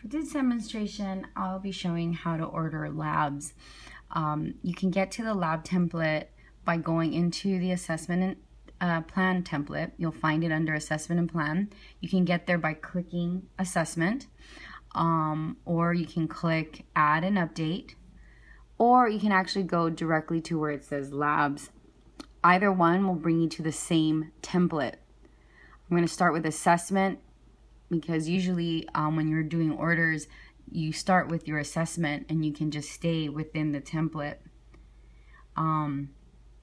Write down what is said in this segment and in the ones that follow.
For this demonstration, I'll be showing how to order labs. You can get to the lab template by going into the assessment and plan template. You'll find it under assessment and plan. You can get there by clicking assessment, or you can click add and update, or you can actually go directly to where it says labs. Either one will bring you to the same template. I'm going to start with assessment, because usually when you're doing orders, you start with your assessment and you can just stay within the template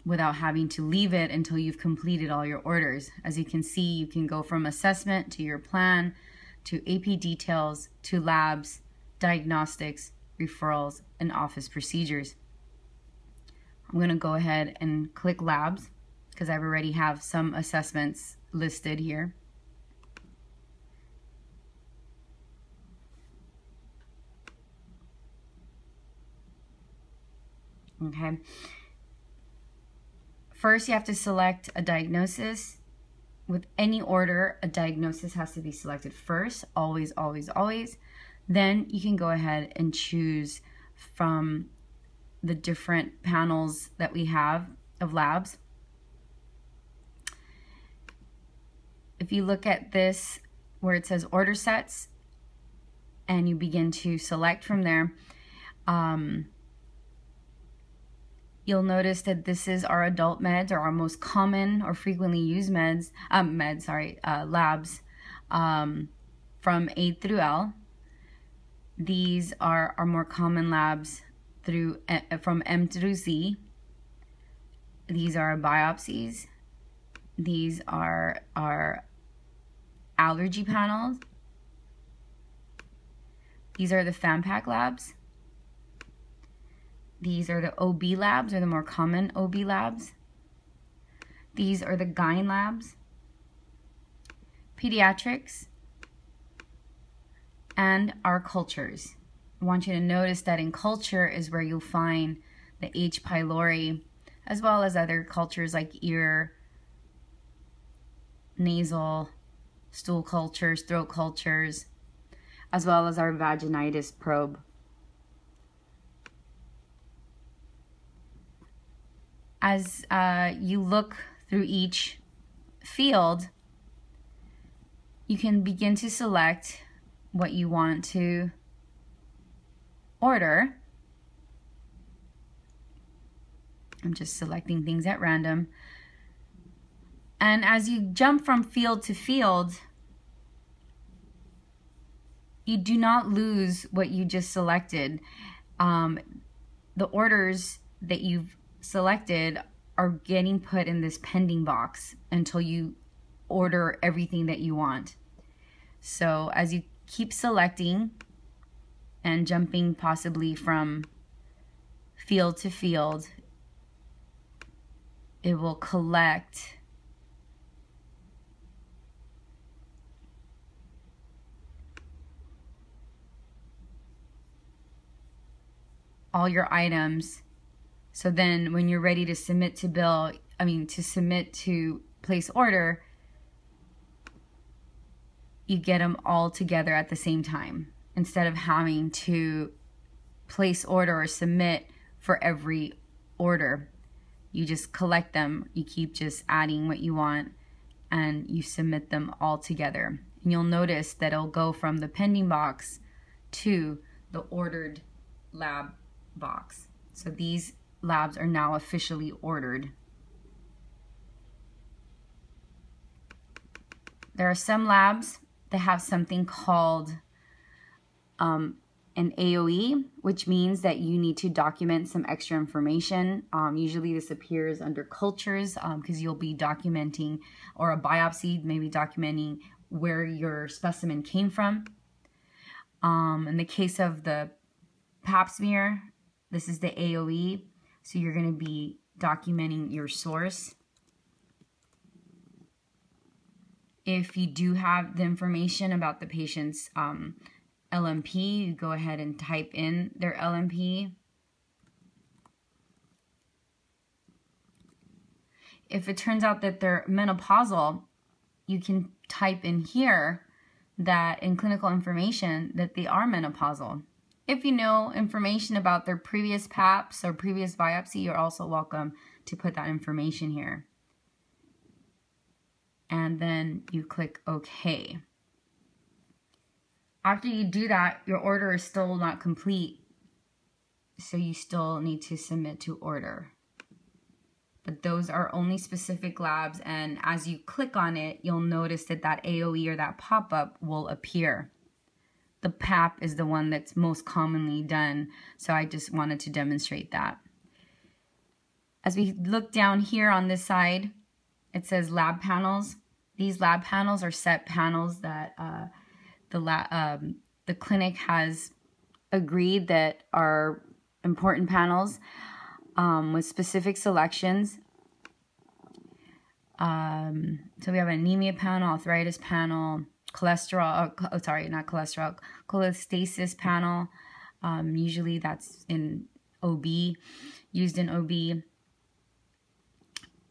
without having to leave it until you've completed all your orders. As you can see, you can go from assessment to your plan, to AP details, to labs, diagnostics, referrals, and office procedures. I'm going to go ahead and click labs because I already have some assessments listed here. Okay. First, you have to select a diagnosis. With any order, a diagnosis has to be selected first, always, always, always. Then you can go ahead and choose from the different panels that we have of labs. If you look at this where it says order sets and you begin to select from there, you'll notice that this is our adult meds, or our most common or frequently used labs from A through L. These are our more common labs from M through Z. These are our biopsies. These are our allergy panels. These are the FAMPAC labs. These are the OB labs, or the more common OB labs. These are the GYN labs, pediatrics, and our cultures. I want you to notice that in culture is where you'll find the H. pylori, as well as other cultures like ear, nasal, stool cultures, throat cultures, as well as our vaginitis probe. As you look through each field, you can begin to select what you want to order. I'm just selecting things at random. And as you jump from field to field, you do not lose what you just selected. The orders that you've selected are getting put in this pending box until you order everything that you want. So as you keep selecting and jumping possibly from field to field, it will collect all your items. So then when you're ready to submit to place order, you get them all together at the same time, instead of having to place order or submit for every order. You just collect them, you keep just adding what you want, and you submit them all together. And you'll notice that it'll go from the pending box to the ordered lab box. So these labs are now officially ordered. There are some labs that have something called an AOE, which means that you need to document some extra information. Usually this appears under cultures because you'll be documenting, or a biopsy, maybe documenting where your specimen came from. In the case of the pap smear, this is the AOE. So you're going to be documenting your source. If you do have the information about the patient's LMP, you go ahead and type in their LMP. If it turns out that they're menopausal, you can type in here that in clinical information that they are menopausal. If you know information about their previous PAPs or previous biopsy, you're also welcome to put that information here. And then you click OK. After you do that, your order is still not complete, so you still need to submit to order. But those are only specific labs, and as you click on it, you'll notice that that AOE or that pop-up will appear. The PAP is the one that's most commonly done, so I just wanted to demonstrate that. As we look down here on this side, it says lab panels. These lab panels are set panels that the clinic has agreed that are important panels with specific selections. So we have an anemia panel, arthritis panel, cholesterol, cholestasis panel. Usually that's in OB, used in OB.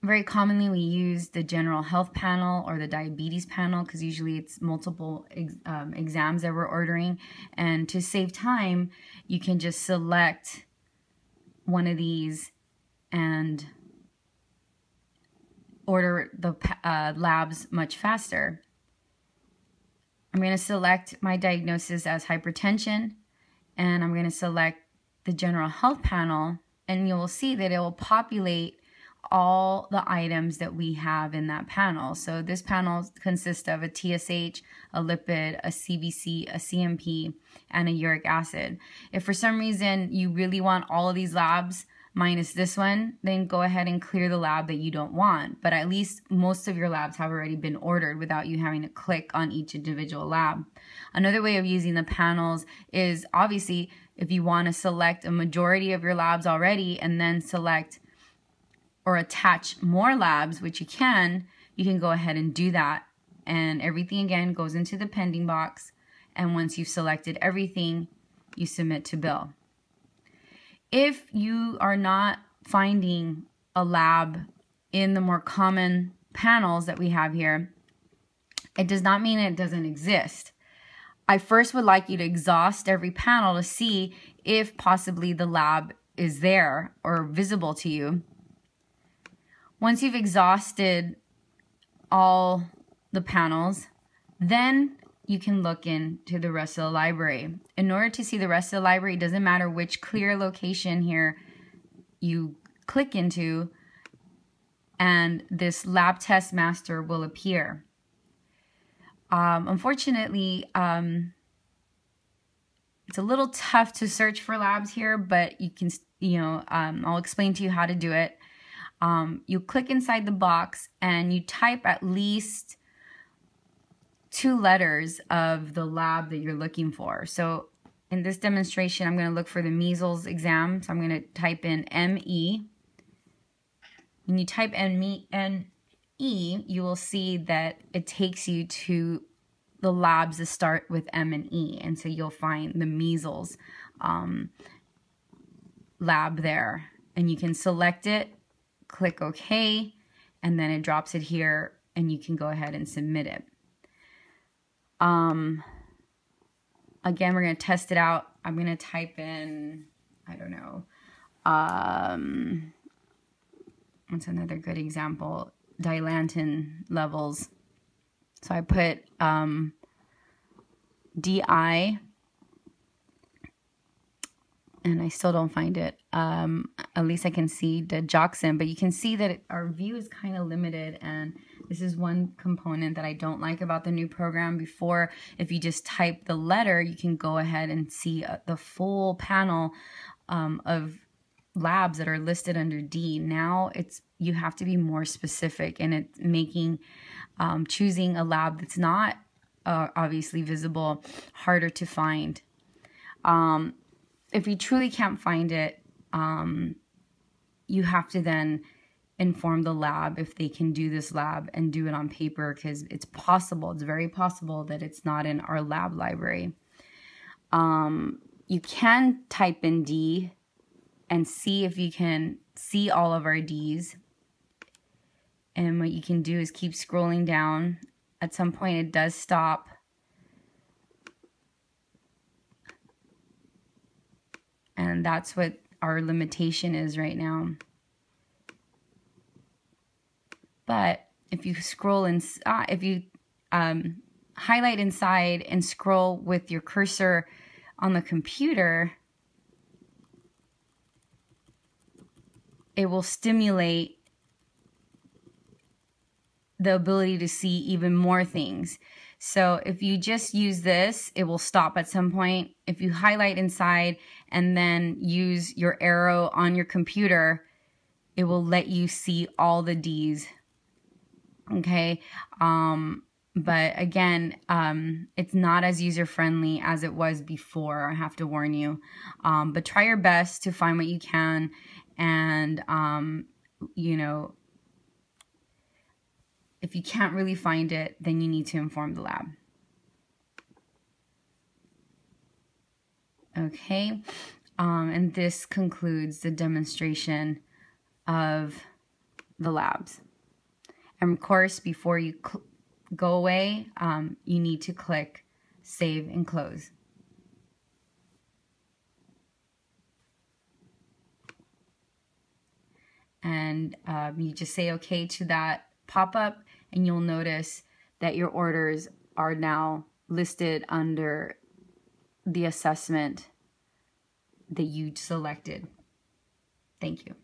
Very commonly we use the general health panel or the diabetes panel because usually it's multiple exams that we're ordering. And to save time, you can just select one of these and order the labs much faster. I'm going to select my diagnosis as hypertension, and I'm going to select the general health panel, and you will see that it will populate all the items that we have in that panel. So this panel consists of a TSH, a lipid, a CBC, a CMP, and a uric acid. If for some reason you really want all of these labs minus this one, then go ahead and clear the lab that you don't want. But at least most of your labs have already been ordered without you having to click on each individual lab. Another way of using the panels is obviously if you want to select a majority of your labs already and then select or attach more labs, which you can go ahead and do that. And everything again goes into the pending box. And once you've selected everything, you submit to bill. If you are not finding a lab in the more common panels that we have here, it does not mean it doesn't exist. I first would like you to exhaust every panel to see if possibly the lab is there or visible to you. Once you've exhausted all the panels, then you can look into the rest of the library. In order to see the rest of the library, it doesn't matter which clear location here you click into, and this lab test master will appear. Unfortunately, it's a little tough to search for labs here, but you can, I'll explain to you how to do it. You click inside the box and you type at least 2 letters of the lab that you're looking for. So in this demonstration, I'm going to look for the measles exam. So I'm going to type in ME. When you type ME, you will see that it takes you to the labs that start with M and E. And so you'll find the measles lab there. And you can select it, click OK, and then it drops it here, and you can go ahead and submit it. Again, we're going to test it out. I'm going to type in, I don't know, what's another good example? Dilantin levels. So I put DI, and I still don't find it. At least I can see the digoxin, but you can see that our view is kind of limited, and this is one component that I don't like about the new program. Before, if you just type the letter, you can go ahead and see the full panel of labs that are listed under D. Now you have to be more specific, and it's making choosing a lab that's not obviously visible harder to find. If you truly can't find it, you have to then inform the lab if they can do this lab and do it on paper, because it's possible, it's very possible that it's not in our lab library. You can type in D and see if you can see all of our Ds. And what you can do is keep scrolling down. At some point it does stop. And that's what our limitation is right now. But if you scroll if you highlight inside and scroll with your cursor on the computer, it will stimulate the ability to see even more things. So if you just use this, it will stop at some point. If you highlight inside and then use your arrow on your computer, it will let you see all the D's. Okay. But again, it's not as user-friendly as it was before, I have to warn you. But try your best to find what you can. And, you know, if you can't really find it, then you need to inform the lab. Okay, and this concludes the demonstration of the labs. And of course, before you go away, you need to click Save and Close. And you just say okay to that pop-up, and you'll notice that your orders are now listed under the assessment that you selected. Thank you.